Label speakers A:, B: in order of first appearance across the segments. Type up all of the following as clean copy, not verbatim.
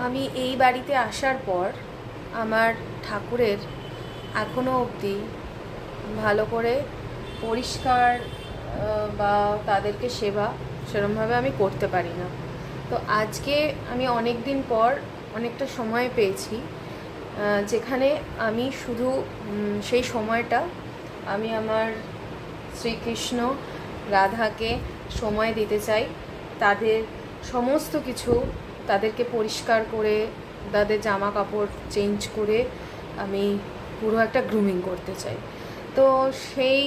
A: আমি এই বাড়িতে আসার পর আমার ঠাকুরের এখনও অবধি ভালো করে পরিষ্কার বা তাদেরকে সেবা সেরকমভাবে আমি করতে পারি না। তো আজকে আমি অনেক দিন পর অনেকটা সময় পেয়েছি, যেখানে আমি শুধু সেই সময়টা আমি আমার শ্রীকৃষ্ণ রাধাকে সময় দিতে চাই। তাদের সমস্ত কিছু তাদেরকে পরিষ্কার করে, তাদের জামা কাপড় চেঞ্জ করে আমি পুরো একটা গ্রুমিং করতে চাই। তো সেই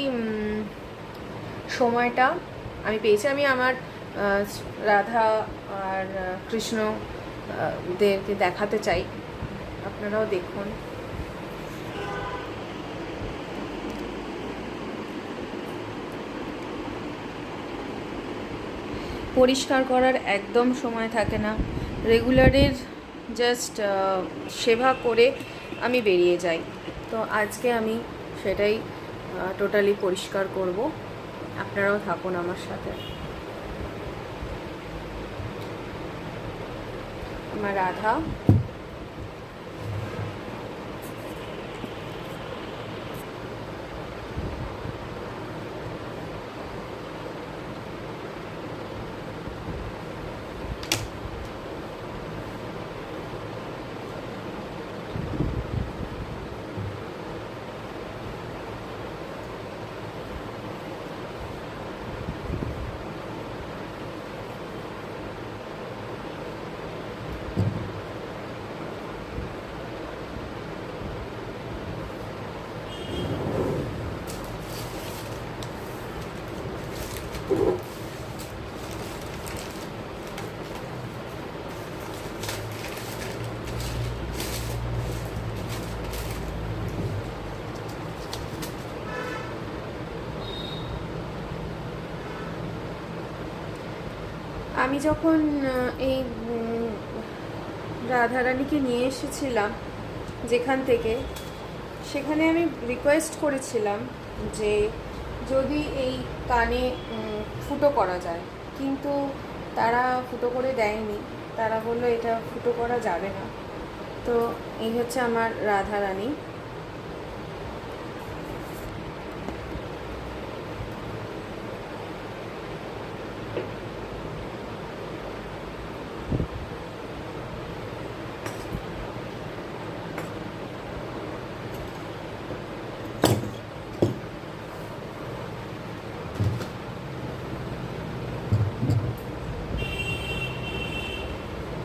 A: সময়টা আমি পেয়েছি। আমি আমার রাধা আর কৃষ্ণ দেরকে দেখাতে চাই, আপনারাও দেখুন। পরিষ্কার করার একদম সময় থাকে না, রেগুলারের জাস্ট সেবা করে আমি বেরিয়ে যাই। তো আজকে আমি সেটাই টোটালি পরিষ্কার করব। আপনারাও থাকুন আমার সাথে। আমার রাধা আমি যখন এই রাধারানীকে নিয়ে এসেছিলাম যেখান থেকে, সেখানে আমি রিকোয়েস্ট করেছিলাম যে যদি এই কানে ফুটো করা যায়, কিন্তু তারা ফুটো করে দেয়নি। তারা বললো এটা ফুটো করা যাবে না। তো এই হচ্ছে আমার রাধারানী।